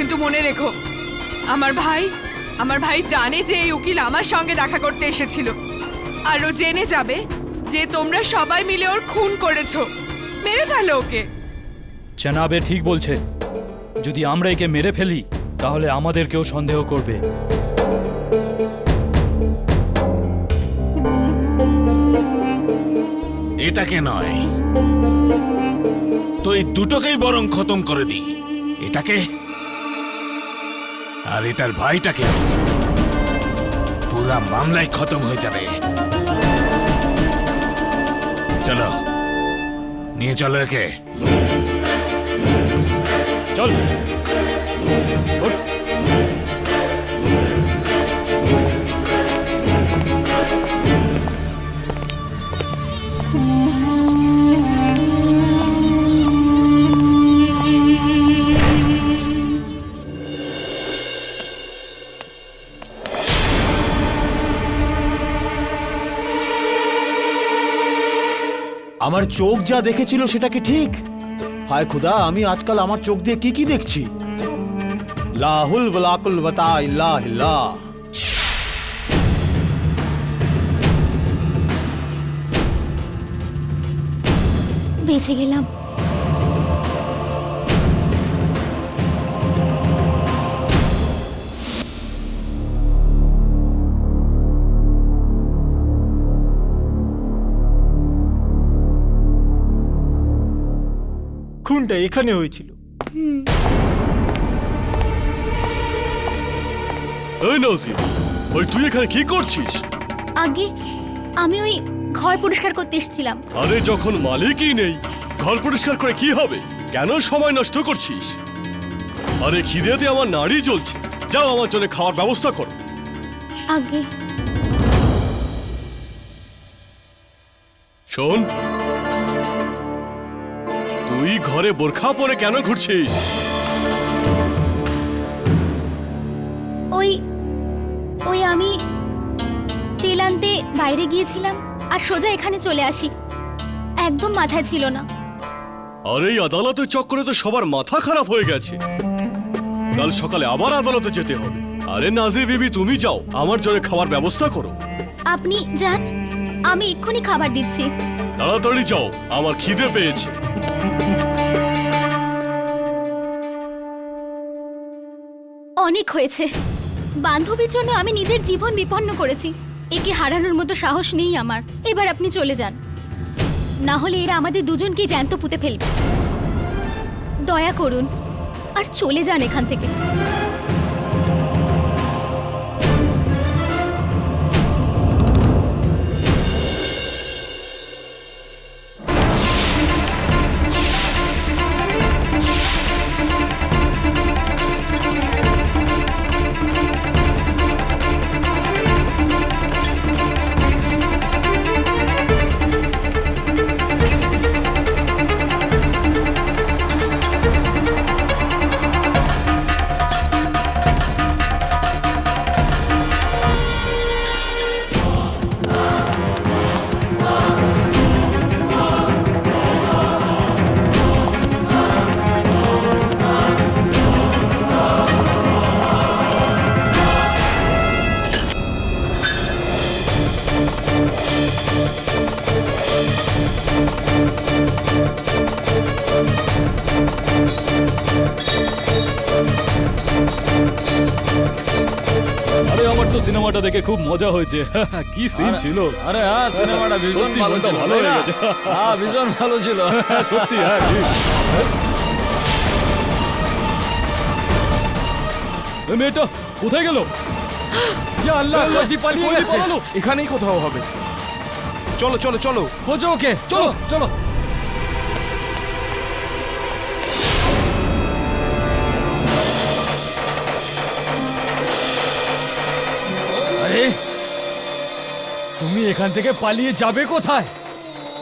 কিন্তু মনে রেখো, আমার ভাই জানে যে এই উকিল আমার সঙ্গে দেখা করতে এসেছিল, আর ও জেনে যাবে যে তোমরা সবাই মিলে ওর খুন করেছো। মেরে ফেলো ওকে। জানাবে ঠিক বলছে, যদি আমরা একে মেরে ফেলি তাহলে আমাদেরকেও সন্দেহ করবে। এটাকে নয়, তো এই দুটোকেই বরং খতম করে দিই, এটাকে আর এটার ভাইটাকে। পুরা মামলাই খতম হয়ে যাবে। চলো, নিয়ে চলো একে। চল। ওঠ। আমার চোখ যা দেখেছিল সেটা কি ঠিক? হায় খুদা, আমি আজকাল আমার চোখ দিয়ে কি কি দেখছি। লাহুল ওয়ালাকুল ওয়াতা ইল্লা ইল্লাহ। বেঁচে গেলাম। খুনটা এখানে হয়েছিল। এই নজির, ওই তুই এখানে কি করছিস? আগে আমি ওই ঘর পরিষ্কার করতে এসেছিলাম। আরে যখন মালিকই নেই, ঘর পরিষ্কার করে কি হবে? কেন সময় নষ্ট করছিস? আরে খিদেতে আমার নাড়ি জ্বলছে, যাও আমার জন্য খাওয়ার ব্যবস্থা করো। আগে শোন, তুই ঘরে বোরখা পরে কেন ঘুরছিস? ওই আমি তেল আনতে বাইরে গিয়েছিলাম আর সোজা এখানে চলে আসি, একদম মাথায় ছিল না। আরে এই আদালতের চক্করে তো সবার মাথা খারাপ হয়ে গেছে। কাল সকালে আবার আদালতে যেতে হবে। আরে নাজি বিবি, তুমি যাও, আমার জন্য খাবার ব্যবস্থা করো। আপনি যান, আমি এক্ষুনি খাবার দিচ্ছি। তাড়াতাড়ি যাও, আমার খিদে পেয়েছে। অনেক হয়েছে। বান্ধবীর জন্য আমি নিজের জীবন বিপন্ন করেছি, একে হারানোর মতো সাহস নেই আমার। এবার আপনি চলে যান, না হলে এরা আমাদের দুজনকে জ্যান্ত পুঁতে ফেলবে। দয়া করুন আর চলে যান এখান থেকে। সিনেমাটা দেখে খুব মজা হয়েছে। কি সিন ছিল! আরে হ্যাঁ, সিনেমাটা ভীষণ ভালো ছিল। ভালো হয়ে গেছে। হ্যাঁ, ভীষণ ভালো ছিল সত্যি। হ্যাঁ ঠিক। এই মেয়েটা কোথায় গেল? ইয়া আল্লাহ, কজি পালিয়ে গেছে। এখানেই কোথাও হবে। চলো চলো চলো, খোঁজো ওকে, চলো চলো। আরে তুমি এখান থেকে পালিয়ে যাবে কোথায়?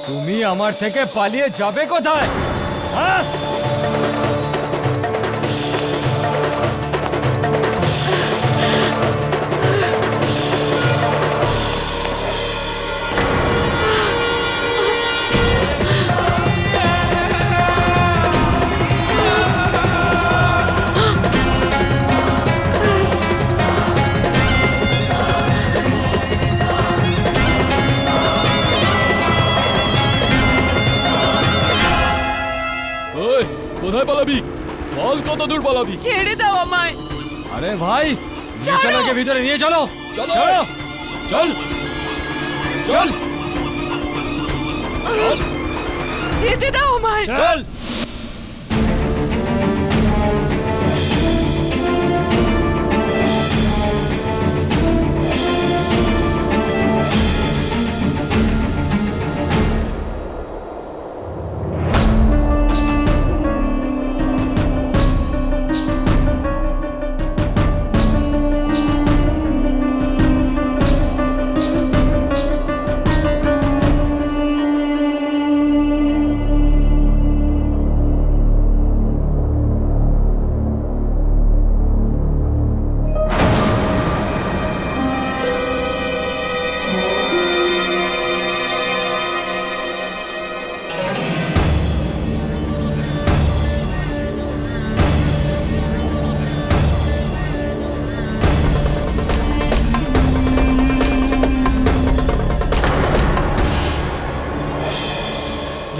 তুমি আমার থেকে পালিয়ে যাবে কোথায়? হ্যাঁ, পালাবি? বল কত দূর পালাবি? ছেড়ে দাও আমায়। আরে ভাই, নিয়ে ছাড়ো। চলো একে ভিতরে নিয়ে চলো। চলো। চল চল যেতে দাও আমায়। চল।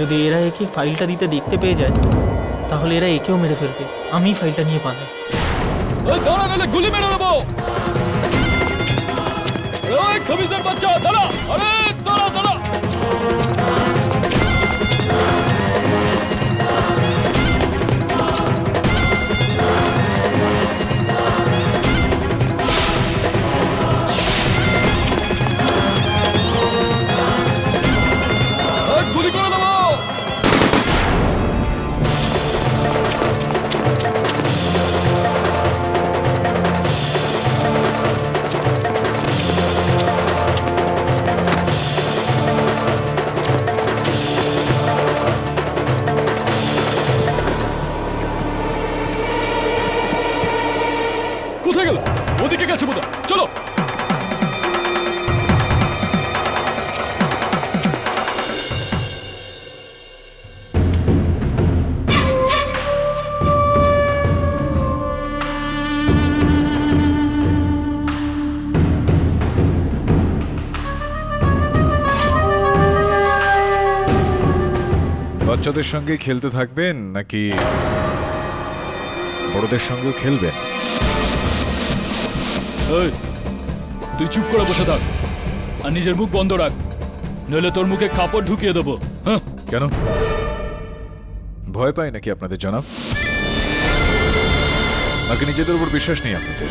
যদি এরা একে ফাইলটা দিতে দেখতে পেয়ে যায় তাহলে এরা একেও মেরে ফেলবে। আমি ফাইলটা নিয়ে পালাই। ওই দাঁড়া, নাহলে গুলি মেরে দেবো। ওই খবিজের বাচ্চা দাঁড়া। আরে দাঁড়া দাঁড়া। ওই গুলি করে দেবো। কোথায় গেল? ওদিকে গেছে বোধহয়। চলো। বাচ্চাদের সঙ্গে খেলতে থাকবেন নাকি বড়দের সঙ্গেও খেলবেন? এই, তুই চুপ করে বসে থাক আর নিজের মুখ বন্ধ রাখ, নইলে তোর মুখে কাপড় ঢুকিয়ে দেবো। হ্যাঁ, কেন ভয় পায় নাকি আপনাদের জনাব? নাকি নিজেদের উপর বিশ্বাস নেই আপনাদের?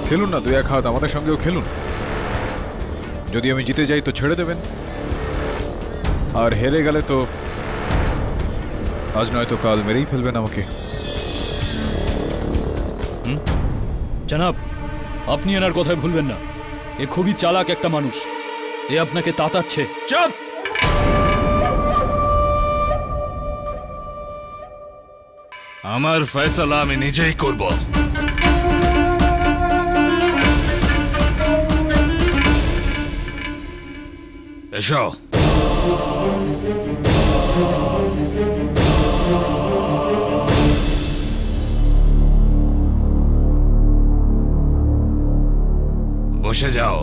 খেলুন না, দুই এক হাত আমাদের সঙ্গেও খেলুন। যদি আমি জিতে যাই তো ছেড়ে দেবেন, আর হেরে গেলে তো আজ নয়তো কাল মেরেই ফেলবেন আমাকে। জনাব, আপনি এনার কথায় ভুলবেন না। এ খুবই চালাক একটা মানুষ। এ আপনাকে তাতাচ্ছে। চুপ! আমার ফয়সালা আমি নিজেই করব। এসো। বসে যাও।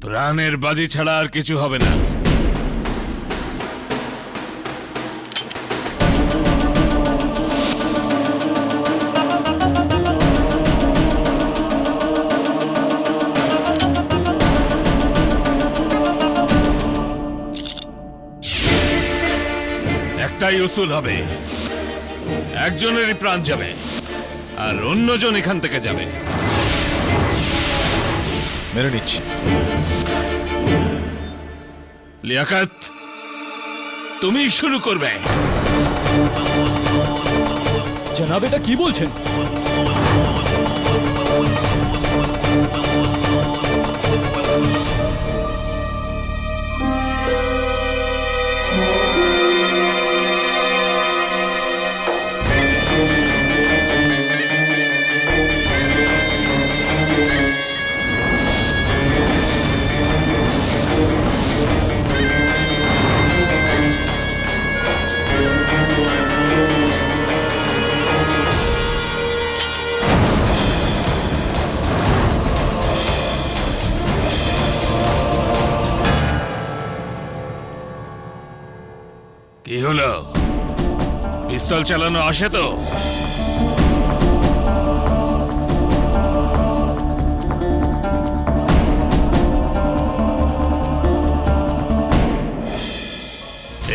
প্রাণের বাজি ছাড়া আর কিছু হবে না। একটাই উসুল হবে, একজনেরই প্রাণ যাবে আর অন্যজন এখান থেকে যাবে। মেনে নিচ্ছি। লিয়াকত, তুমি শুরু করবে। জনাব, এটা কি বলছেন? পিস্তল চালানো আসে তো?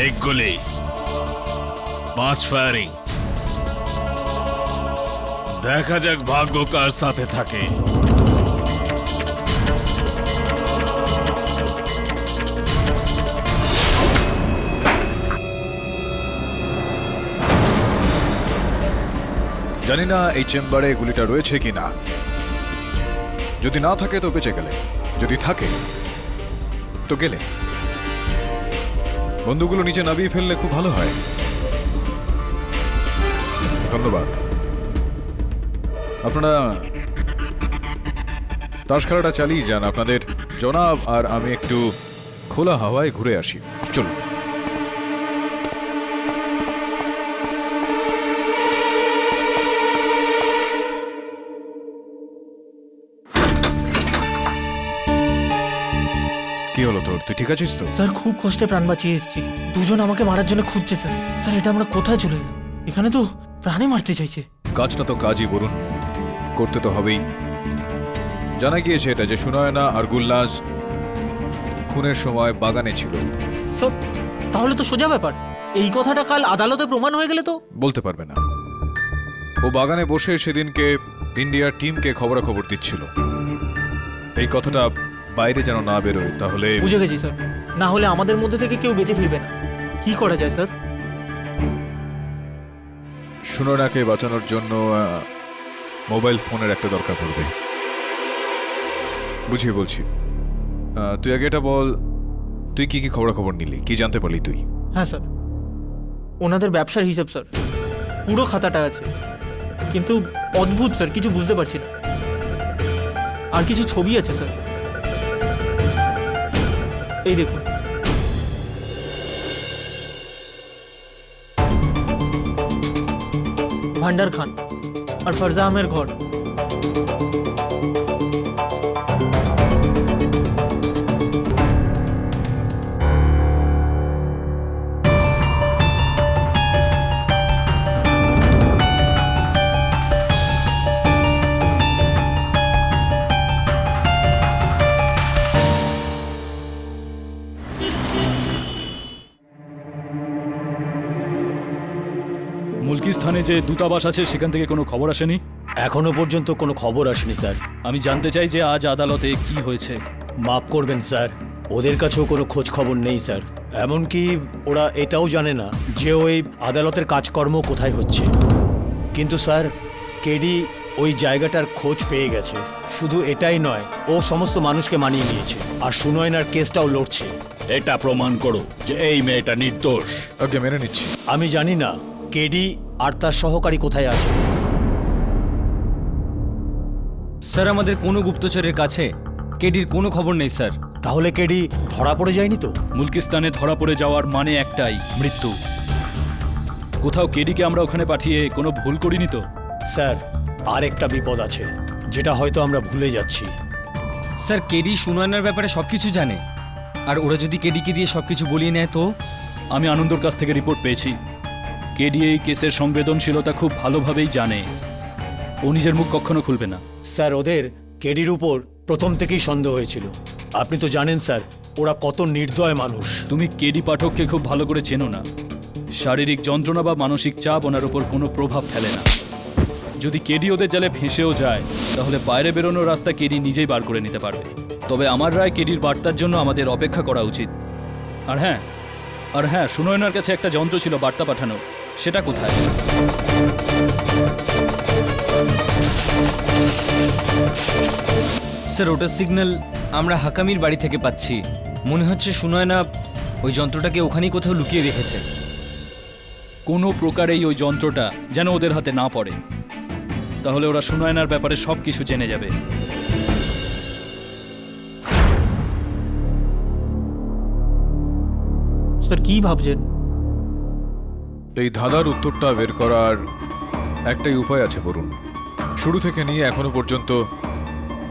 एक गोली, 5 ফায়ারিং। দেখা যাক ভাগ্য কার সাথে থাকে। জানি না এই চেম্বারে গুলিটা রয়েছে কিনা। যদি না থাকে তো বেঁচে গেলে, যদি থাকে তো গেলে। বন্ধুগুলো নিচে নামিয়ে ফেললে খুব ভালো হয়। ধন্যবাদ। আপনারা তাস খেলাটা চালিয়ে যান। আপনাদের জনাব আর আমি একটু খোলা হাওয়ায় ঘুরে আসি। চলুন। কি হলো তোর? তুই ঠিক আছিস তো? স্যার খুব কষ্টে প্রাণ বাঁচিয়ে এসেছি। দুজন আমাকে মারার জন্য খুঁজছে স্যার। স্যার এটা আমরা কোথায় চলে এলাম? এখানে তো প্রাণে মারতে চাইছে। কাজটা তো কাজই বলুন, করতে তো হবেই। জানা গিয়েছে এটা যে সুনয়না আর গুল্লাজ খুনের সময় বাগানে ছিল। স্যার তাহলে তো সোজা ব্যাপার। এই কথাটা কাল আদালতে প্রমাণ হয়ে গেলে তো? বলতে পারবে না। ও বাগানে বসে সেদিনকে ইন্ডিয়ার টিমকে খবরাখবর দিচ্ছিল। এই কথাটা বাইরে যেন না বেরোয়, তাহলে। বুঝে গেছি স্যার। না হলে আমাদের মধ্যে থেকে কেউ বেঁচে ফিরবে না। কি করা যায় স্যার? সুনয়নাকে বাঁচানোর জন্য মোবাইল ফোনের একটা দরকার পড়বে। বুঝিয়ে বলছি। তুই আগে এটা বল, তুই কি কি খবরাখবর নিলি, কি জানতে পারলি তুই? হ্যাঁ স্যার, ওনাদের ব্যবসার হিসাব স্যার, পুরো খাতাটা আছে। কিন্তু অদ্ভুত স্যার, কিছু বুঝতে পারছি না। আর কিছু ছবি আছে স্যার, এই দেখুন। ভান্ডার খান আর ফরজা আহমের ঘর। মুলকিস্তানে যে দূতাবাস আছে সেখান থেকে কোনো খবর আসেনি? এখনো পর্যন্ত কোনো খবর আসেনি স্যার। আমি জানতে চাই যে আজ আদালতে কি হয়েছে। মাফ করবেন স্যার, ওদের কাছেও কোনো খোঁজ খবর নেই স্যার। এমনকি ওরা এটাও জানে না যে ওই আদালতের কাজকর্ম কোথায় হচ্ছে। কিন্তু স্যার, কেডি ওই জায়গাটার খোঁজ পেয়ে গেছে। শুধু এটাই নয়, ও সমস্ত মানুষকে মানিয়ে নিয়েছে আর সুনয়নার কেসটাও লড়ছে। এটা প্রমাণ করো যে এই মেয়েটা নির্দোষ। ওকে, মেনে নিচ্ছি। আমি জানি না কেডি আর তার সহকারী কোথায় আছে। স্যার আমাদের কোনো গুপ্তচরের কাছে কেডির কোনো খবর নেই স্যার। তাহলে কেডি ধরা পড়ে যায়নি তো? মুলকিস্তানে ধরা পড়ে যাওয়ার মানে একটাই, মৃত্যু। কোথাও কেডিকে আমরা ওখানে পাঠিয়ে কোনো ভুল করিনি তো? স্যার, আর একটা বিপদ আছে যেটা হয়তো আমরা ভুলে যাচ্ছি। স্যার কেডি সুনয়নার ব্যাপারে সবকিছু জানে, আর ওরা যদি কেডিকে দিয়ে সবকিছু বলিয়ে নেয় তো? আমি আনন্দর কাছ থেকে রিপোর্ট পেয়েছি। কেডি এই কেসের সংবেদনশীলতা খুব ভালোভাবেই জানে। ও নিজের মুখ কখনো খুলবে না। স্যার, ওদের কেডির উপর প্রথম থেকেই সন্দেহ হয়েছিল। আপনি তো জানেন স্যার, ওরা কত নির্দয় মানুষ। তুমি কেডি পাঠককে খুব ভালো করে চেনো না। শারীরিক যন্ত্রণা বা মানসিক চাপ ওনার উপর কোনো প্রভাব ফেলে না। যদি কেডি ওদের জালে ফেঁসেও যায়, তাহলে বাইরে বেরোনোর রাস্তা কেডি নিজেই বার করে নিতে পারবে। তবে আমার রায়, কেডির বার্তার জন্য আমাদের অপেক্ষা করা উচিত। আর হ্যাঁ, সুনয়নার কাছে একটা যন্ত্র ছিল বার্তা পাঠানো, সেটা কোথায়? স্যার ওটার সিগন্যাল আমরা হাকামির বাড়ি থেকে পাচ্ছি। মনে হচ্ছে সুনয়না ওই যন্ত্রটাকে ওখানেই কোথাও লুকিয়ে রেখেছে। কোনো প্রকারেই ওই যন্ত্রটা যেন ওদের হাতে না পড়ে, তাহলে ওরা সুনয়নার ব্যাপারে সব কিছু জেনে যাবে। স্যার কি ভাবছেন? এই ধাঁধার উত্তরটা বের করার একটাই উপায় আছে বলুন। শুরু থেকে নিয়ে এখনো পর্যন্ত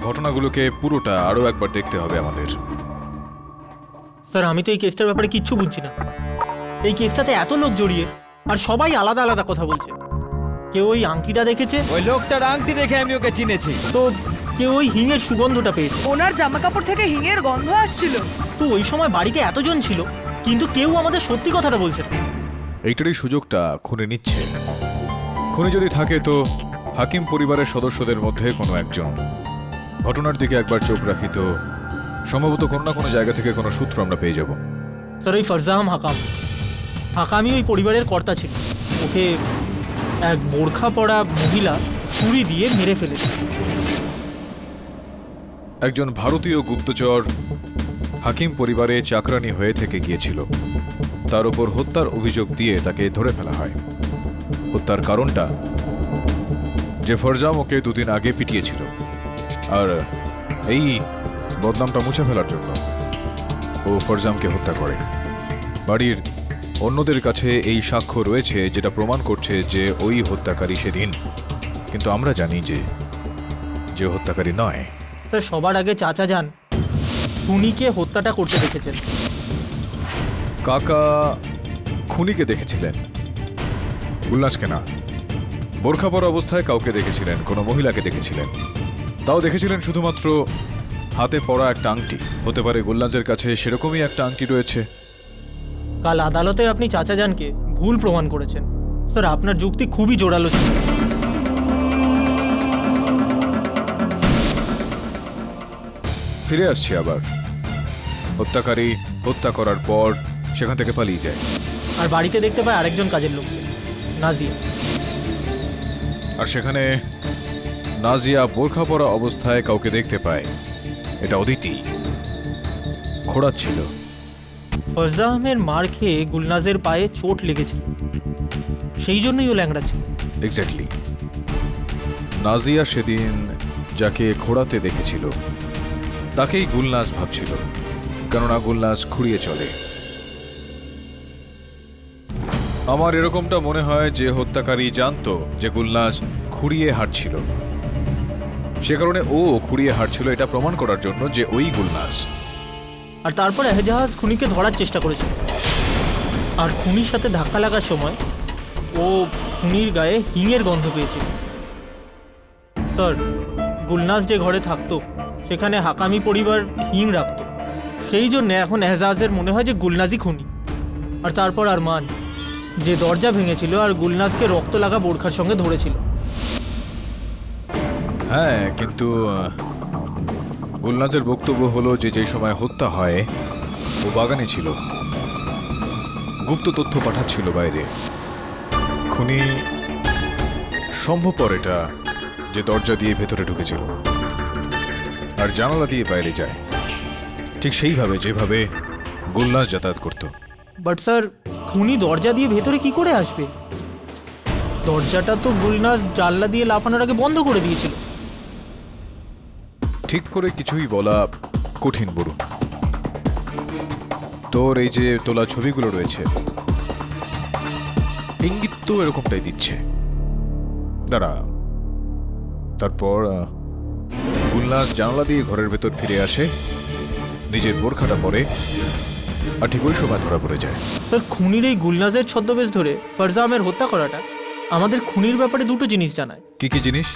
ঘটনাগুলোকে পুরোটা আরও একবার দেখতে হবে আমাদের। স্যার আমি তো এই কেসটার ব্যাপারে কিচ্ছু বুঝছি না। এই কেসটাতে এত লোক জড়িয়ে, আর সবাই আলাদা আলাদা কথা বলছে। কেউ ওই আংটিটা দেখেছে, ওই লোকটার আংটি দেখে আমি ওকে চিনেছি। তো কেউ ওই হিঙের সুগন্ধটা পেয়েছে। ওনার জামা কাপড় থেকে হিঙের গন্ধ আসছিল। তো ওই সময় বাড়িতে এতজন ছিল, কিন্তু কেউ আমাদের সত্যি কথাটা বলছে না। এইটারই সুযোগটা খুনি নিচ্ছে। খুনি যদি থাকে তো হাকিম পরিবারের সদস্যদের মধ্যে কোনো একজন। ঘটনার দিকে একবার চোখ রাখি তো সম্ভবত কোনো না কোনো জায়গা থেকে কোনো সূত্র আমরা পেয়ে যাব। স্যার ওই ফারজাম হাকামি ওই পরিবারের কর্তা ছিল। ওকে এক বোরখা পরা মহিলা ছুরি দিয়ে মেরে ফেলেছে। একজন ভারতীয় গুপ্তচর হাকিম পরিবারে চাকরানি হয়ে থেকে গিয়েছিল। তার উপর হত্যার অভিযোগ দিয়ে তাকে ধরে ফেলা হয়। হত্যার কারণটা যে ফরজাম ওকে দুদিন আগে পিটিয়েছিল, আর এই বদনামটা মুছে ফেলার জন্য ও ফরজামকে হত্যা করে। বাড়ির অন্যদের কাছে এই সাক্ষ্য রয়েছে যেটা প্রমাণ করছে যে ওই হত্যাকারী সেদিন, কিন্তু আমরা জানি যে হত্যাকারী নয়। স্যার সবার আগে চাচা যান খুনিকে হত্যাটা করতে দেখেছেন। কাকা খুনিকে দেখেছিলেন, গুলনাজকে না। বোরখা পরা অবস্থায় কাউকে দেখেছিলেন, কোনো মহিলাকে দেখেছিলেন। তাও দেখেছিলেন শুধুমাত্র হাতে পরা একটা আংটি। হতে পারে গুলনাজের কাছে সেরকমই একটা আংটি রয়েছে। কাল আদালতে আপনি চাচা যানকে ভুল প্রমাণ করেছেন। স্যার আপনার যুক্তি খুবই জোরালো ছিল। ফিরে আসছি আবার। হত্যাকারী হত্যা করার পর সেখান থেকে পালিয়ে যায়, আর বাড়িতে দেখতে পায় আরেকজন কাজের লোককে, নাজিয়া। আর সেখানে নাজিয়া বোরখা পরা অবস্থায় কাউকে দেখতে পায়। এটা অদিতি খোঁড়াচ্ছিল। ফরজা আহমের মার খেয়ে গুলনাজের পায়ে চোট লেগেছিল, সেই জন্যই ও ল্যাংড়া ছিল। এক্স্যাক্টলি। নাজিয়া সেদিন যাকে খোঁড়াতে দেখেছিল তাকেই গুলনাজ ভাবছিল, কেননা গুলনাজ খুঁড়িয়ে চলে। আমার এরকমটা মনে হয় যে হত্যাকারী জানতো যে গুলনাজ খুঁড়িয়ে হাঁটছিল, সে কারণে ও খুঁড়িয়ে হাঁটছিল এটা প্রমাণ করার জন্য যে ওই গুলনাজ। আর তারপর এহজাজ খুনিকে ধরার চেষ্টা করেছিল, আর খুনির সাথে ধাক্কা লাগার সময় ও খুনির গায়ে হিঙের গন্ধ পেয়েছিল। স্যার গুলনাজ যে ঘরে থাকতো সেখানে হাকামি পরিবার হিং রাখতো, সেই জন্য এখন এহজাজের মনে হয় যে গুলনাজই খুনি। আর তারপর আরমান যে দরজা ভেঙেছিল আর গুলনাজকে রক্ত লাগা বোরখার সঙ্গে ধরেছিল। হ্যাঁ, কিন্তু গুলনাজের বক্তব্য হলো যে যেই সময় হত্যা হয় ও বাগানে ছিল, গুপ্ত তথ্য পাঠাচ্ছিল বাইরে। খুনি সম্ভবপর এটা যে দরজা দিয়ে ভেতরে ঢুকেছিল আর জানালা দিয়ে বাইরে যায়, ঠিক সেইভাবে যেভাবে গুলনাজ যাতায়াত করত। বাট স্যার খুনি দরজা দিয়ে ভেতরে কি করে আসবে? দরজাটা তো গুলনাজ জানলা দিয়ে লাফানোর আগে বন্ধ করে দিয়েছিল। ঠিক করে কিছুই বলা কঠিন বলুন। তোর এই যে তোলা ছবিগুলো রয়েছে ইঙ্গিত তো এরকমটাই দিচ্ছে। দাঁড়া, তারপর গুলনাজ জানালা দিয়ে ঘরের ভেতর ফিরে আসে, নিজের বোরখাটা পরে, আর ঠিক ওই সময় ধরা পড়ে যায়। স্যার খুনির এই গুলনাজের ছদ্মবেশ ধরে ফরজা আহমের হত্যা করাটা আমাদের খুনির ব্যাপারে দুটো জিনিস জানায়। কি কি জিনিস?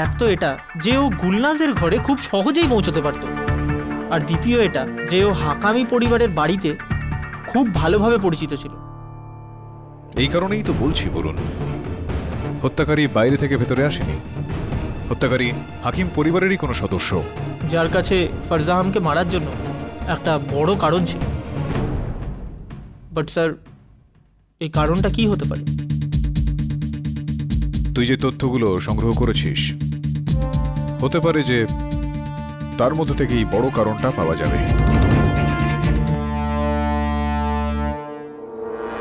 এক তো এটা যে ও গুলনাজের ঘরে খুব সহজেই পৌঁছতে পারত, আর দ্বিতীয় এটা যে ও হাকামি পরিবারের বাড়িতে খুব ভালোভাবে পরিচিত ছিল। এই কারণেই তো বলছি বলুন, হত্যাকারী বাইরে থেকে ভেতরে আসেনি। হত্যাকারী হাকিম পরিবারেরই কোনো সদস্য, যার কাছে ফরজা আহমকে মারার জন্য একটা বড় কারণ ছিল। বাট স্যার এই কারণটা কি হতে পারে? তুই যে তথ্যগুলো সংগ্রহ করেছিস, হতে পারে যে তার মধ্যে থেকেই বড় কারণটা পাওয়া যাবে।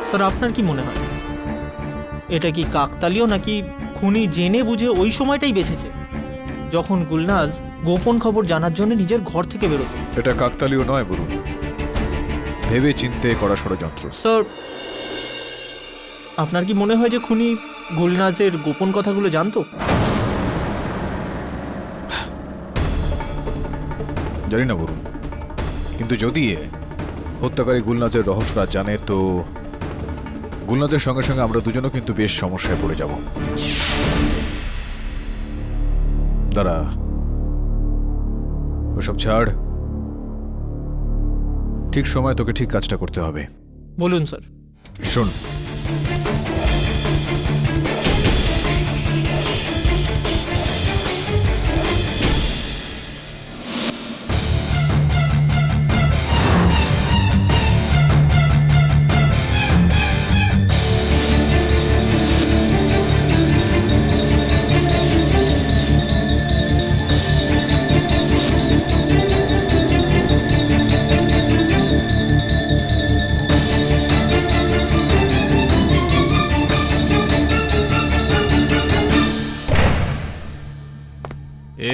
স্যার আপনার কি মনে হয় এটা কি কাকতালীয়, নাকি খুনি জেনে বুঝে ওই সময়টাই বেঁচেছে যখন গুলনাজ গোপন খবর জানার জন্য নিজের ঘর থেকে বেরোতো? এটা কাকতালীয় নয় বলুন, ভেবে চিন্তে করা ষড়যন্ত্র। স্যার আপনার কি মনে হয় যে খুনি গুলনাজের গোপন কথাগুলো জানতো? জানি না বলুন, কিন্তু যদি হত্যাকারী গুলনাজের রহস্যটা জানে তো গুলনাজের সঙ্গে সঙ্গে আমরা দুজনও কিন্তু বেশ সমস্যায় পড়ে যাব। দাঁড়া, ওসব ছাড়, ঠিক সময় তোকে ঠিক কাজটা করতে হবে। বলুন স্যার। শোন,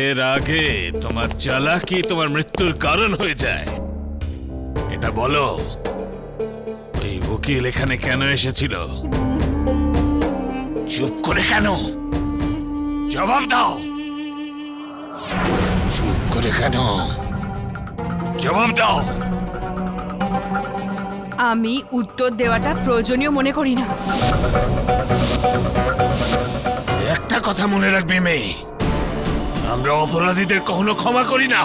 এর আগে তোমার চালাকি তোমার মৃত্যুর কারণ হয়ে যায়। এটা বলো, এই উকিল এখানে কেন এসেছিল? চুপ করে কেন? জবাব দাও। চুপ করে কেন? জবাব দাও। আমি উত্তর দেওয়াটা প্রয়োজনীয় মনে করি না। একটা কথা মনে রাখবি মেয়ে, আমরা অপরাধীদের কখনো ক্ষমা করি না।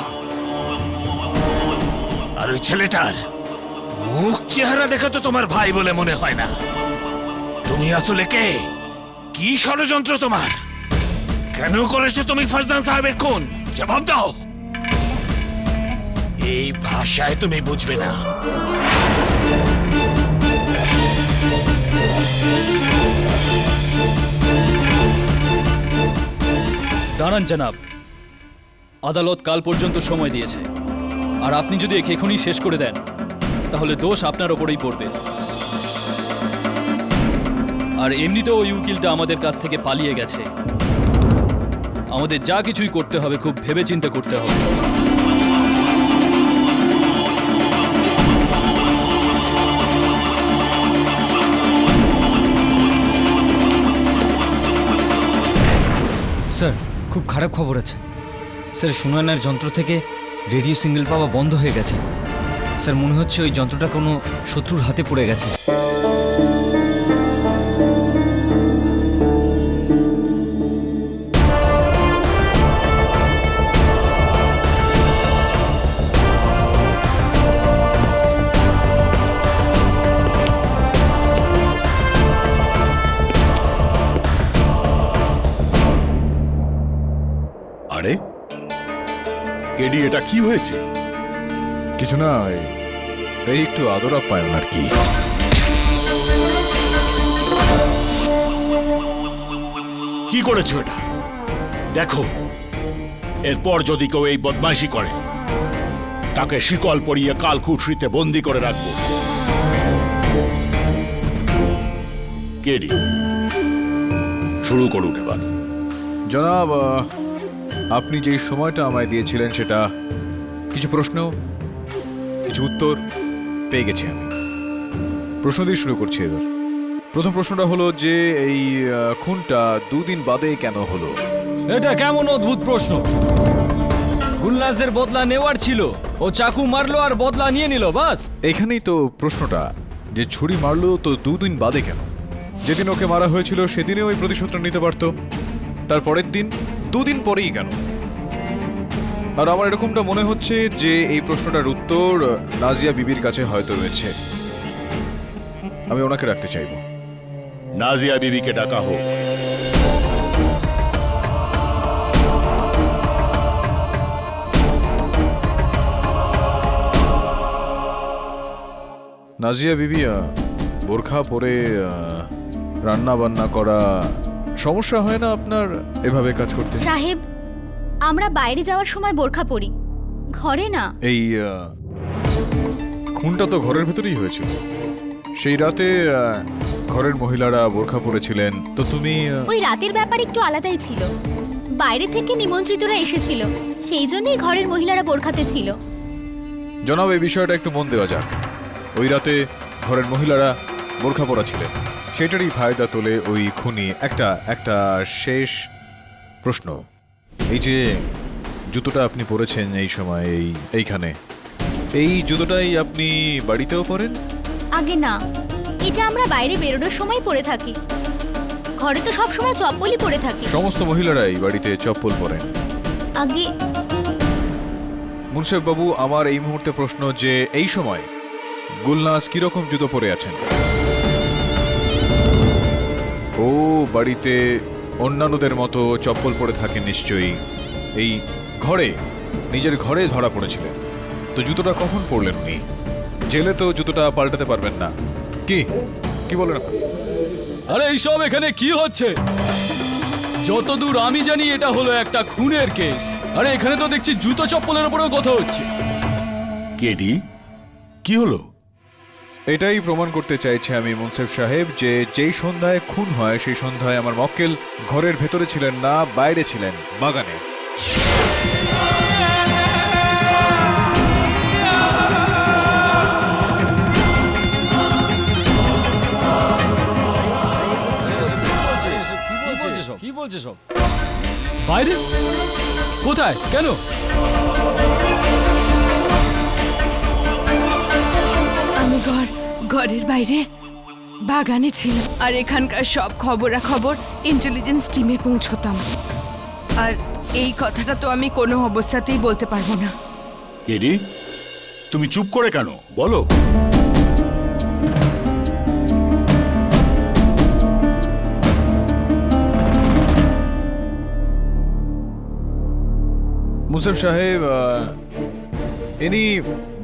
আর ওই ছেলেটার মুখ চেহারা দেখে তো তোমার ভাই বলে মনে হয় না। তুমি আসলে কে? কি ষড়যন্ত্র তোমার? কেন করেছো তুমি ফরজান সাহেবের খুন? জবাব দাও। এই ভাষায় তুমি বুঝবে না। দাঁড়ান জনাব, আদালত কাল পর্যন্ত সময় দিয়েছে, আর আপনি যদি একে এখনই শেষ করে দেন তাহলে দোষ আপনার ওপরেই পড়বে। আর এমনিতেও ওই উকিলটা আমাদের কাছ থেকে পালিয়ে গেছে। আমাদের যা কিছুই করতে হবে খুব ভেবেচিন্তে করতে হবে। স্যার, খুব খারাপ খবর আছে। স্যার, সুনয়নার যন্ত্র থেকে রেডিও সিগন্যাল পাওয়া বন্ধ হয়ে গেছে। স্যার, মনে হচ্ছে ওই যন্ত্রটা কোনো শত্রুর হাতে পড়ে গেছে। আরে কেডি, এটা কি হয়েছে? কিছু না, এই একটু আদর আপ্যায়ন আর কি। কি করেছো এটা? দেখো, এরপর যদি কেউ এই বদমাইশি করে তাকে শিকল পরিয়ে কালকুঠরিতে বন্দি করে রাখবো। কেডি, শুরু করুন এবার। জনাব, আপনি যেই সময়টা আমায় দিয়েছিলেন সেটা কিছু প্রশ্ন, কিছু উত্তর পেয়ে গেছি আমি। প্রশ্ন দিয়ে শুরু করছি এবার। প্রথম প্রশ্নটা হলো যে এই খুনটা দুদিন বাদে কেন হলো? এটা কেমন অদ্ভুত প্রশ্ন! গুলনাজের বদলা নেওয়ার ছিল, ও চাকু মারলো আর বদলা নিয়ে নিল, বাস। এখানেই তো প্রশ্নটা, যে ছুরি মারলো তো দুদিন বাদে কেন? যেদিন ওকে মারা হয়েছিল সেদিনে ওই প্রতিশোধটা নিতে পারতো, তারপরের দিন দুদিন পরেই কেন? আর আমার এরকমটা মনে হচ্ছে যে এই প্রশ্নটার উত্তর নাজিয়া বিবির কাছে হয়তো রয়েছে। আমি ওনাকে রাখতে চাইব। নাজিয়া বিবিকে ডাকা হোক। নাজিয়া বিবি, বোরখা পরে রান্না বান্না করা সমস্যা হয় না আপনার এভাবে কাজ করতে? সাহেব, আমরা বাইরে যাওয়ার সময় বোরখা পরি, ঘরে না। এই খুনটা তো ঘরের ভেতরেই হয়েছিল। সেই রাতে ঘরের মহিলারা বোরখা পরেছিলেন, তো তুমি ওই রাতের ব্যাপার একটু আলাদাই ছিল। বাইরে থেকে নিমন্ত্রিতরা এসেছিল, সেই জন্যই ঘরের মহিলারা বোরখাতে ছিল। জনাব, এই বিষয়টা একটু মন দেওয়া যাক। ওই রাতে ঘরের মহিলারা বোরখা পরা ছিলেন, সেটারই ফায়দা তোলে ওই খুনি। একটা শেষ প্রশ্ন, এই যে জুতোটা আপনি পরেছেন এই সময় এইখানে, এই জুতোটাই আপনি বাড়িতেও পরেন? আগে না, এটা আমরা বাইরে বেরোনোর সময় পরে থাকি, ঘরে তো সব সময় চপ্পলই পরে থাকি। সমস্ত মহিলারাই বাড়িতে চপ্পল পরেন। আগে মুনসেফ বাবু, আমার এই মুহূর্তে প্রশ্ন যে এই সময় গুলনাজ কিরকম জুতো পরে আছেন? ও বাড়িতে অন্যান্যদের মতো চপ্পল পরে থাকেন নিশ্চয়ই। এই ঘরে, নিজের ঘরে ধরা পড়েছিলেন, তো জুতোটা কখন পরলেন উনি? জেলে তো জুতোটা পাল্টাতে পারবেন না। কি কি বলেন আপনি? আরে এইসব এখানে কি হচ্ছে? যতদূর আমি জানি এটা হলো একটা খুনের কেস। আরে এখানে তো দেখছি জুতো চপ্পলের উপরেও কথা হচ্ছে। কেডি, কি হলো? এটাই প্রমাণ করতে চাইছে আমি মুনসেফ সাহেব যে যেই সন্ধ্যায় খুন হয় সেই সন্ধ্যায় আমার মক্কেল ঘরের ভেতরে ছিলেন না, বাইরে ছিলেন, বাগানে। কি বলছে সব? বাইরে? কোথায়? কেন? আমি ঘরের বাইরে বাগানে ছিলাম, আর এখানকার সব খবরাখবর ইন্টেলিজেন্স টিমে পৌঁছতাম। আর এই কথাটা তো আমি কোনো অবস্থাতেই বলতে পারবো না। কেডি, তুমি চুপ করে কেন? বলো। মুনসেফ সাহেব, ইনি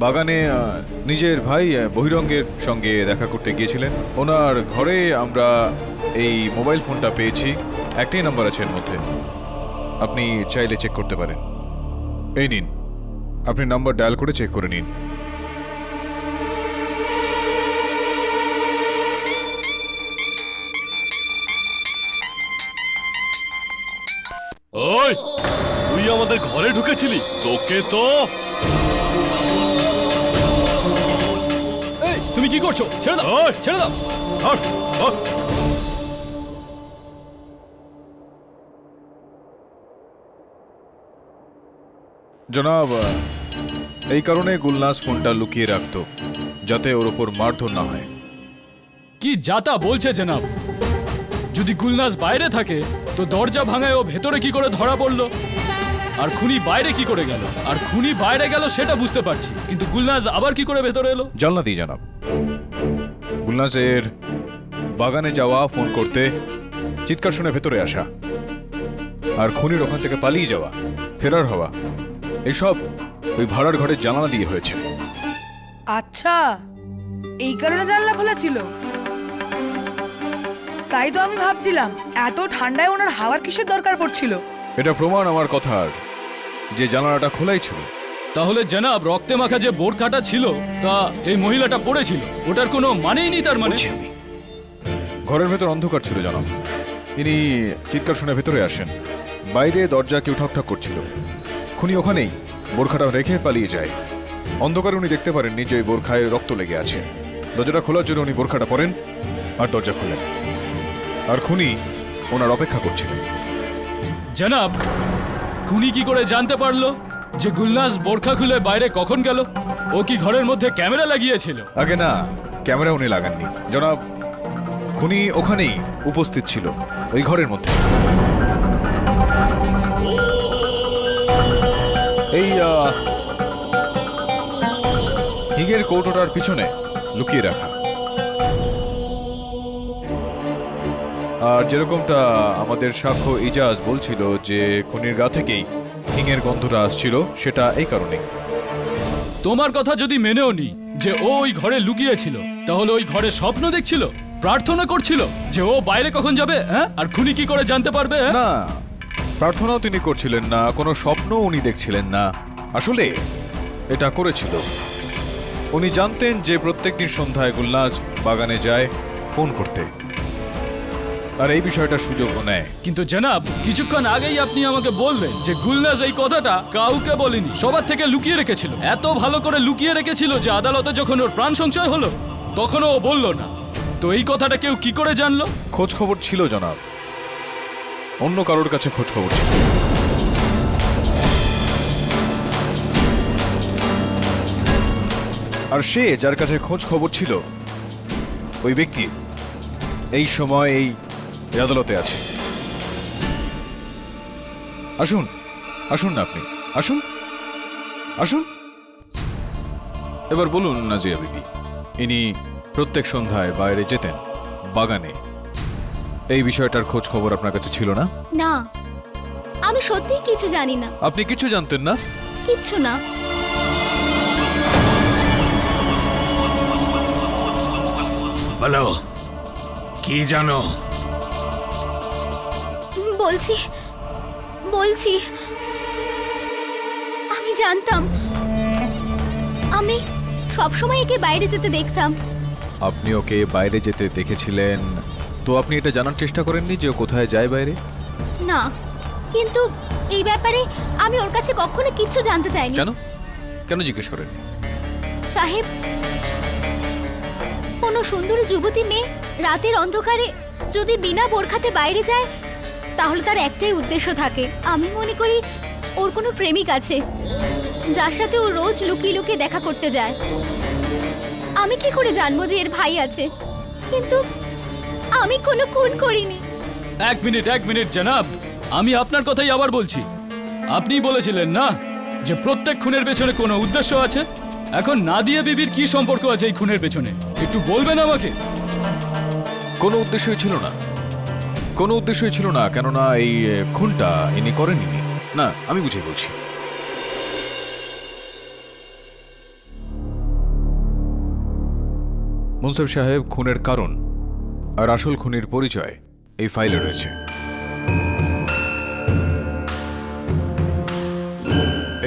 বাগানে নিজের ভাই বহিরঙ্গের সঙ্গে দেখা করতে গিয়েছিলেন। ওনার ঘরে আমরা এই মোবাইল ফোনটা পেয়েছি, একটাই নাম্বার আছে এর মধ্যে, আপনি চাইলে চেক করতে পারেন। এই নিন, আপনি নাম্বার ডায়াল করে চেক করে নিন। ওই, তুই আমাদের ঘরে ঢুকেছিলি? তোকে তো এই তুমি কি করছো? ছেড়ে দাও, ওই! ছেড়ে দাও। হাট, হাট। জনাব, এই কারণে গুলনাজ ফোনটা লুকিয়ে রাখতো, যাতে ওর ওপর মারধর না হয়। কি যাতা বলছে জনাব? যদি গুলনাজ বাইরে থাকে তো দরজা ভাঙায় ও ভেতরে কি করে ধরা পড়লো? আর খুনি বাইরে কি করে গেল? আর খুনি বাইরে গেল সেটা বুঝতে পারছি, কিন্তু গুলনাজ আবার কি করে ভেতরে এলো? জানলা দিয়ে জানাব। গুলনাজের বাগানে যাওয়া, ফোন করতে, চিৎকার শুনে ভেতরে আসা, আর খুনির ওখান থেকে পালিয়ে যাওয়া, ফেরার হওয়া, এসব ওই ভাড়ার ঘরের জানালা দিয়ে হয়েছে। আচ্ছা, এই কারণে জানলা খোলা ছিল? তাই তো আমি ভাবছিলাম এত ঠান্ডায় ওনার হাওয়ার কিসের দরকার পড়ছিল। এটা প্রমাণ আমার কথার যে জানালাটা খোলাই ছিল। তাহলে জনাব, রক্তে মাখা যে বোরখাটা ছিল তা এই মহিলাটা পড়েছিল, ওটার কোনো মানেই নেই তার মানে? ঘরের ভেতর অন্ধকার ছিল জনাব, ইনি চিৎকার শুনে ভেতরে আসেন, বাইরে দরজা কেউ ঠকঠক করছিল, খুনি ওখানেই বোরখাটা রেখে পালিয়ে যায়। অন্ধকারে উনি দেখতে পারেননি যে ওই বোরখায় রক্ত লেগে আছে। দরজাটা খোলার জন্য উনি বোরখাটা পরেন আর দরজা খোলেন, আর খুনি ওনার অপেক্ষা করছিলেন। জনাব, খুনি কি করে জানতে পারলো যে গুলনাজ বোরখা খুলে বাইরে কখন গেল? ও কি ঘরের মধ্যে ক্যামেরা লাগিয়েছিল? আগে না, ক্যামেরা উনি লাগাননি জনাব, খুনি ওখানেই উপস্থিত ছিল, ওই ঘরের মধ্যে। এই হিঙের কৌটোটার পিছনে লুকিয়ে রাখা। আর যেরকমটা আমাদের সাক্ষ্য ইজাজ বলছিল যে খুনির গা থেকেই হিঙের গন্ধটা আসছিল, সেটা এই কারণে। তোমার কথা যদি মেনেও নি যে ও ওই ঘরে লুকিয়েছিল, তাহলে ওই ঘরে স্বপ্ন দেখছিল, প্রার্থনা করছিল যে ও বাইরে কখন যাবে, হ্যাঁ? আর খুনি কি করে জানতে পারবে? না, প্রার্থনাও তিনি করছিলেন না, কোনো স্বপ্ন উনি দেখছিলেন না, আসলে এটা করেছিল। উনি জানতেন যে প্রত্যেকদিন সন্ধ্যায় গুলনাজ বাগানে যায় ফোন করতে, আর এই বিষয়টা সুযোগও নেয়। কিন্তু জনাব, কিছুক্ষণ আগেই আপনি আমাকে বললেন যে গুলনাজ এই কথাটা কাউকে বলেনি, সবার থেকে লুকিয়ে রেখেছিল। এত ভালো করে লুকিয়ে রেখেছিল যে আদালতে যখন ওর প্রাণ সংশয় হলো তখনও ও বলল না। তো এই কথাটা কেউ কি করে জানলো? খোঁজ খবর ছিল জনাব, অন্য কারোর কাছে খোঁজ খবর ছিল। আর সে যার কাছে খোঁজ খবর ছিল ওই ব্যক্তি এই সময় এই আদালতে আছে। আসুন, আসুন না আপনি, আসুন, আসুন। এবার বলুন নাজিয়া বিবি, ইনি প্রত্যেক সন্ধ্যায় বাইরে যেতেন বাগানে, এই বিষয়টার খোঁজ খবর আপনার কাছে ছিল না? না, আমি সত্যিই কিছু জানি না, আপনি কিছু জানতেন না? কিচ্ছু না। বলো, কি জানো? বলছি বলছি আমি জানতাম, আমি সবসময় একে বাইরে যেতে দেখতাম। আপনি ওকে বাইরে যেতে দেখেছিলেন, তো আপনি এটা জানার চেষ্টা করেননি যে ও কোথায় যায় বাইরে? না, কিন্তু এই ব্যাপারে আমি ওর কাছে কখনো কিচ্ছু জানতে চাইনি। কেন কেন জিজ্ঞেস করেননি? সাহেব, কোনো সুন্দরী যুবতী মেয়ে রাতের অন্ধকারে যদি বিনা বোরখাতে বাইরে যায়, তাহলে তার একটাই উদ্দেশ্য থাকে। আমি মনে করি ওর কোনো প্রেমিক আছে, যার সাথে ও রোজ লুকিয়ে লুকিয়ে দেখা করতে যায়। আমি কি করে জানবো যে এর ভাই আছে? কিন্তু আমি কোনো খুন করিনি। এক মিনিট জনাব, আমি আপনার কথাই আবার বলছি। আপনিই বলেছিলেন না যে প্রত্যেক খুনের পেছনে কোনো উদ্দেশ্য আছে। এখন নাদিয়া বিবির কি সম্পর্ক আছে এই খুনের পেছনে, একটু বলবেন আমাকে? কোনো উদ্দেশ্যই ছিল না, কোনো উদ্দেশ্যই ছিল না, কেননা এই খুনটা ইনি করেননি। না, আমি বুঝিয়ে বলছি। মুনসেফ সাহেব, খুনের কারণ আর আসল খুনির পরিচয় এই ফাইলে রয়েছে।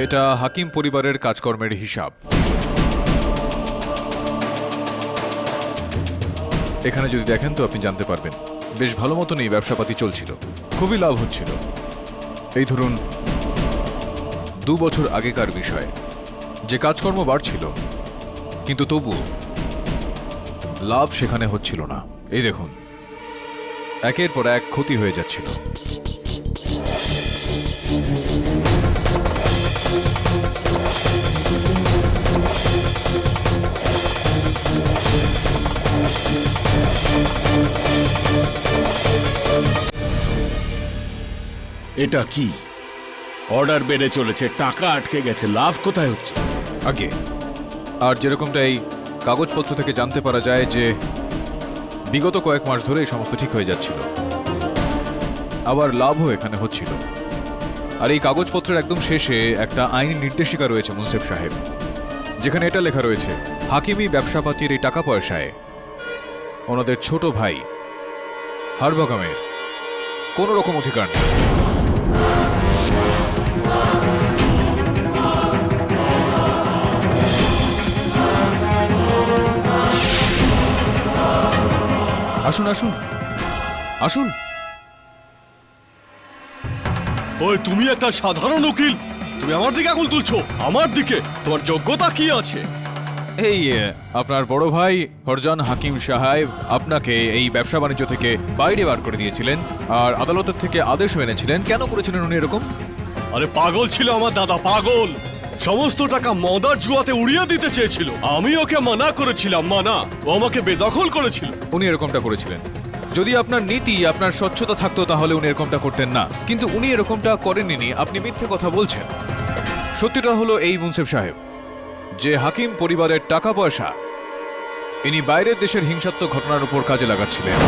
এটা হাকিম পরিবারের কাজকর্মের হিসাব। এখানে যদি দেখেন তো আপনি জানতে পারবেন বেশ ভালো মতন এই ব্যবসাপাতি চলছিল, খুবই লাভ হচ্ছিল। এই ধরুন 2 বছর আগেকার বিষয়, যে কাজকর্ম বাড়ছিল কিন্তু তবুও লাভ সেখানে হচ্ছিল না। এই দেখুন, একের পর এক ক্ষতি হয়ে যাচ্ছিল। এটা কি অর্ডার বেড়ে চলেছে, টাকা আটকে গেছে, লাভ কোথায় হচ্ছে? আগে আর যেরকমটা এই কাগজপত্র থেকে জানতে পারা যায় যে বিগত কয়েক মাস ধরে এই সমস্ত ঠিক হয়ে যাচ্ছিল, আবার লাভও এখানে হচ্ছিল। আর এই কাগজপত্রের একদম শেষে একটা আইনি নির্দেশিকা রয়েছে মুনসেফ সাহেব, যেখানে এটা লেখা রয়েছে হাকিমি ব্যবসাপাতির এই টাকা পয়সায় ওনাদের ছোট ভাই হারবাগামের কোনো রকম অধিকার নেই। আসুন আসুন আসুন। ওই তুমি একটা সাধারণ উকিল, তুমি আমার দিকে আঙুল তুলছো? আমার দিকে তোমার যোগ্যতা কি আছে? এই আপনার বড় ভাই ফরজান হাকিম সাহেব আপনাকে এই ব্যবসা বাণিজ্য থেকে বাইরে বার করে দিয়েছিলেন আর আদালতের থেকে আদেশও এনেছিলেন। কেন করেছিলেন উনি এরকম? আরে পাগল ছিল আমার দাদা, পাগল। সমস্ত টাকা মদার জুয়াতে উড়িয়ে দিতে চেয়েছিল, আমি ওকে মানা করেছিলাম, মানা। ও আমাকে বেদখল করেছিল। উনি এরকমটা করেছিলেন। যদি আপনার নীতি, আপনার স্বচ্ছতা থাকতো তাহলে উনি এরকমটা করতেন না, কিন্তু উনি এরকমটা করেননি। আপনি মিথ্যে কথা বলছেন। সত্যিটা হলো এই মুনসেফ সাহেব, যে হাকিম পরিবারের টাকা পয়সা ইনি বাইরের দেশের হিংসাত্মক ঘটনার উপর কাজে লাগাচ্ছিলেন।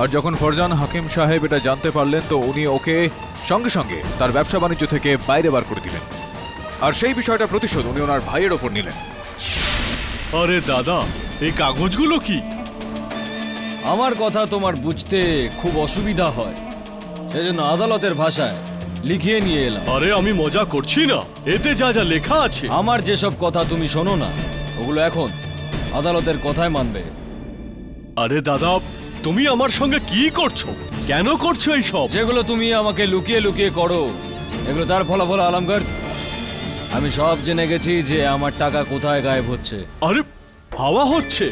আর যখন ফরজান হাকিম সাহেব এটা জানতে পারলেন তো উনি ওকে সঙ্গে সঙ্গে তার ব্যবসা বাণিজ্য থেকে বাইরে বার করে দিলেন। আর সেই বিষয়টা প্রতিশোধ উনি ওনার ভাইয়ের ওপর নিলেন। আরে দাদা, এই কাগজগুলো কি? আমার কথা তোমার বুঝতে খুব অসুবিধা হয়, সেজন্য আদালতের ভাষায় লিখিয়ে নিয়ে এলাম। আরে আমি মজা করছি না, এতে যা যা লেখা আছে। আমার যেসব কথা তুমি শোনো না, ওগুলো এখন আদালতের কথায় মানবে। আরে দাদা, তুমি আমার সঙ্গে কি করছো? কেন করছো এই সব? যেগুলো তুমি আমাকে লুকিয়ে লুকিয়ে করো, এগুলো তার ফলাফল আলমগড়। আমি সব জেনে গেছি যে আমার টাকা কোথায় গায়েব হচ্ছে। আরে হাওয়া হচ্ছে।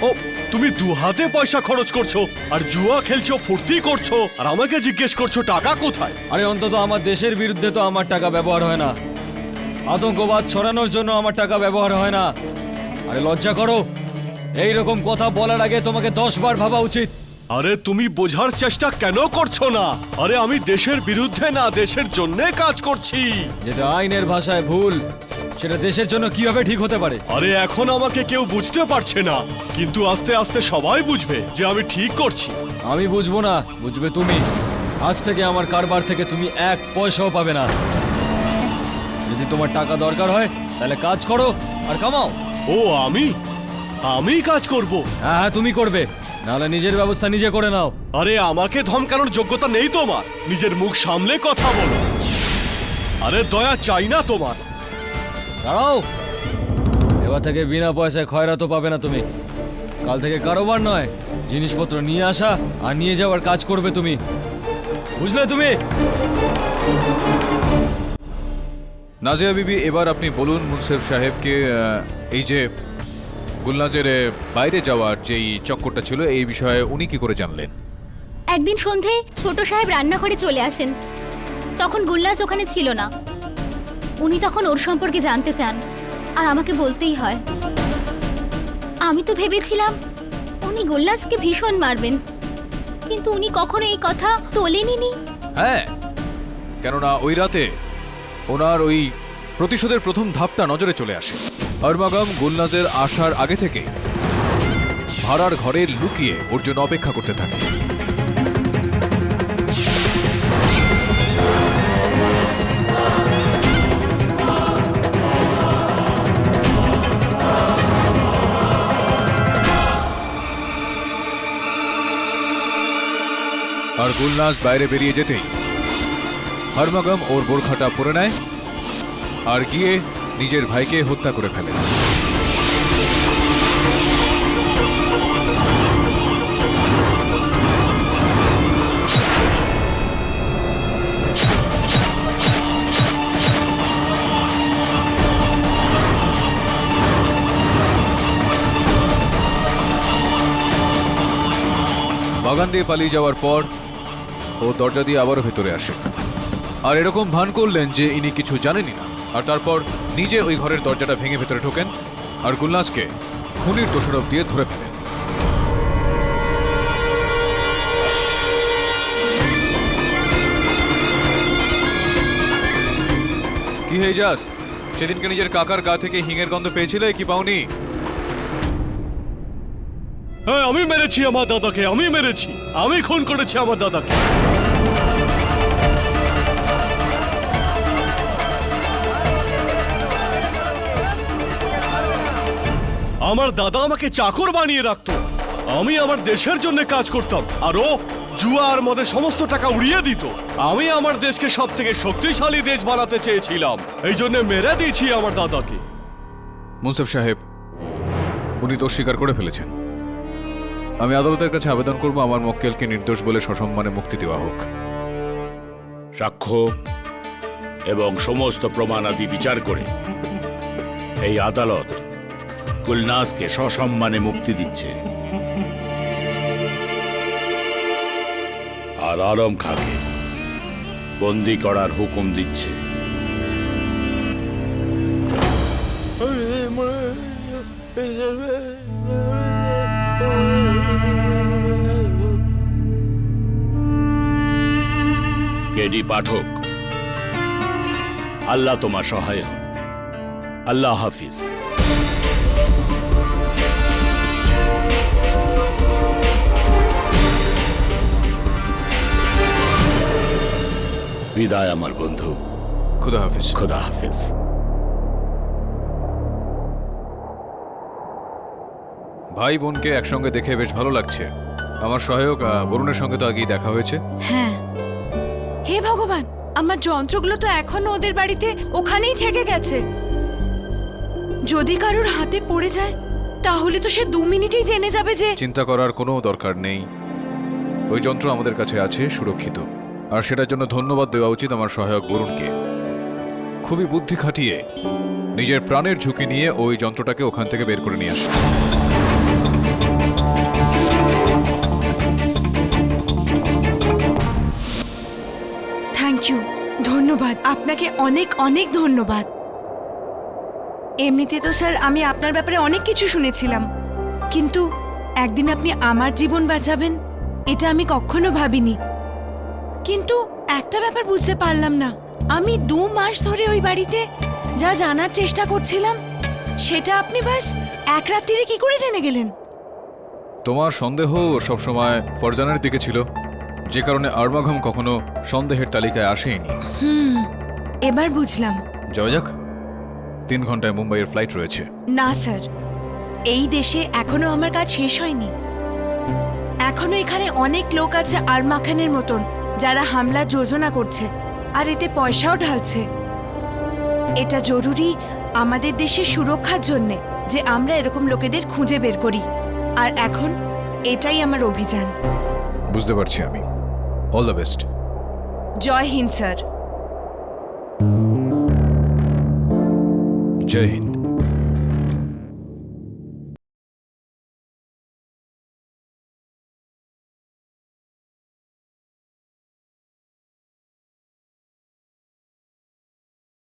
ও তুমি দু হাতে পয়সা খরচ করছো আর জুয়া খেলছো, ফুর্তি করছো, আর আমাকে জিজ্ঞেস করছো টাকা কোথায়? আরে অন্তত আমার দেশের বিরুদ্ধে তো আমার টাকা ব্যবহার হয় না, আতঙ্কবাদ ছড়ানোর জন্য আমার টাকা ব্যবহার হয় না। আরে লজ্জা করো, এই রকম কথা বলার আগে তোমাকে 10 বার ভাবা উচিত। আরে তুমি বোঝার চেষ্টা কেন করছো না? আরে আমি দেশের বিরুদ্ধে না, দেশের জন্য কাজ করছি। যেটা আইনের ভাষায় ভুল, সেটা দেশের জন্য কিভাবে ঠিক হতে পারে? আরে এখন আমাকে কেউ বুঝতে পারছে না, কিন্তু আস্তে আস্তে সবাই বুঝবে যে আমি ঠিক করছি। আমি বুঝবো না, বুঝবে তুমি। আজ থেকে আমার কারবার থেকে তুমি 1 পয়সাও পাবে না। যদি তোমার টাকা দরকার হয় তাহলে কাজ করো আর কামাও। ও আমি কাজ করব? হ্যাঁ হ্যাঁ, তুমি করবে, নাহলে নিজের ব্যবস্থা নিজে করে নাও। আরে আমাকে ধমকানোর যোগ্যতা নেই তোমার, নিজের মুখ সামলে কথা বলো। আরে দয়া চাই না তোমার। দাঁড়াও, এবার থেকে বিনা পয়সায় খয়রাতও পাবে না তুমি। কাল থেকে কারোবার নয়, জিনিসপত্র নিয়ে আসা আর নিয়ে যাওয়ার কাজ করবে তুমি, বুঝলে তুমি? নাজিয়া বিবি, এবার আপনি বলুন মুনসেফ সাহেবকে এই যে গুলনাজের বাইরে যাওয়ার যেই চক্করটা ছিল এই বিষয়ে উনি কি করে জানলেন? একদিন সন্ধে ছোট সাহেব রান্নাঘরে চলে আসেন, তখন গুল্লাজ ওখানে ছিল না। উনি তখন ওর সম্পর্কে জানতে চান, আর আমাকে বলতেই হয়। আমি তো ভেবেছিলাম উনি গুল্লাজকে ভীষণ মারবেন, কিন্তু উনি কখনো এই কথা তোলেনি। হ্যাঁ, কেননা ওই রাতে ওনার ওই প্রতিশোধের প্রথম ধাপটা নজরে চলে আসে। আরমাগাম গুলনাজের আসার আগে থেকে ভাড়ার ঘরে লুকিয়ে ওর জন্য অপেক্ষা করতে থাকে। আর গুলনাজ বাইরে বেরিয়ে যেতেই আরমাগাম ওর বোরখাটা পরে নেয় আর গিয়ে নিজের ভাইকে হত্যা করে ফেলে। বাগান দিয়ে পালিয়ে যাওয়ার পর ও দরজা দিয়ে আবারও ভেতরে আসে আর এরকম ভান করলেন যে ইনি কিছু জানেনই না, আর তারপর নিজে ওই ঘরের দরজাটা ভেঙে ভেতরে ঢোকেন আর গুলনাজকে খুনির দোষারোপ দিয়ে ধরে ফেলেন। কি হয়ে যাস? সেদিনকে নিজের কাকার গা থেকে হিঙের গন্ধ পেয়েছিলে কি পাওনি? হ্যাঁ, আমি মেরেছি আমার দাদাকে, আমি মেরেছি, আমি খুন করেছি আমার দাদাকে। আমার দাদা আমাকে চাকর বানিয়ে রাখতো, আমি আমার দেশের জন্য কাজ করতাম, আর ও জুয়া আর মদের সমস্ত টাকা উড়িয়ে দিত। আমি আমার দেশকে সব থেকে শক্তিশালী দেশ বানাতে চেয়েছিলাম, এই জন্য মেরে দিয়েছি আমার দাদাকে। মুনসেফ সাহেব, উনি দোষ স্বীকার করে ফেলেছেন। আমি আদালতের কাছে আবেদন করব আমার মক্কেলকে নির্দোষ বলে সসম্মানে মুক্তি দেওয়া হোক। সাক্ষ্য এবং সমস্ত প্রমাণাদি বিচার করে এই আদালত গুলনাজকে সসম্মানে মুক্তি দিচ্ছে আর আলম খাঁকে বন্দি করার হুকুম দিচ্ছে। কেডি পাঠক, আল্লাহ তোমার সহায় হন। আল্লাহ হাফিজ। বিদায় আমার বন্ধু। খুদা হাফিজ। খুদা হাফিজ। ভাই বোনকে একসঙ্গে দেখে বেশ ভালো লাগছে। আমার সহায়ক বরুণের সঙ্গে তো আগেই দেখা হয়েছে। হ্যাঁ, হে ভগবান, আমার যন্ত্রগুলো তো এখনো ওদের বাড়িতে ওখানেই থেকে গেছে। যদি কারোর হাতে পড়ে যায় তাহলে তো সে 2 মিনিটেই জেনে যাবে যে। চিন্তা করার কোনো দরকার নেই, ওই যন্ত্র আমাদের কাছে আছে সুরক্ষিত, আর সেটার জন্য ধন্যবাদ দেওয়া উচিত আমার সহায়ক বরুণকে। খুবই বুদ্ধি খাটিয়ে নিজের প্রাণের ঝুঁকি নিয়ে ওই যন্ত্রটাকে ওখান থেকে বের করে নিয়ে আসো। থ্যাংক ইউ, ধন্যবাদ আপনাকে, অনেক অনেক ধন্যবাদ। এমনিতে তো স্যার আমি আপনার ব্যাপারে অনেক কিছু শুনেছিলাম, কিন্তু একদিন আপনি আমার জীবন বাঁচাবেন এটা আমি কখনো ভাবিনি। কিন্তু একটা ব্যাপার বুঝতে পারলাম না, আমি 2 মাস ধরে ওই বাড়িতে যা জানার চেষ্টা করছিলাম সেটা আপনি ব্যাস এক রাত্রিরে কি করে জেনে গেলেন? তোমার সন্দেহ সবসময় ফরজানের দিকে ছিল, যে কারণে আরমাঘম কখনো সন্দেহের তালিকায় আসেইনি। এবার বুঝলাম। যাওয়া যাক, 3 ঘন্টায় মুম্বাইয়ের ফ্লাইট রয়েছে। না স্যার, এই দেশে এখনো আমার কাজ শেষ হয়নি। এখনো এখানে অনেক লোক আছে আরমা খানের মতন, যারা হামলার যোজনা করছে আর এতে পয়সাও ঢালছে। এটা জরুরি আমাদের দেশের সুরক্ষার জন্যে যে আমরা এরকম লোকেদের খুঁজে বের করি, আর এখন এটাই আমার অভিযান। বুঝতে পারছি আমি। All the best. Jai Hind sir. Jai Hind.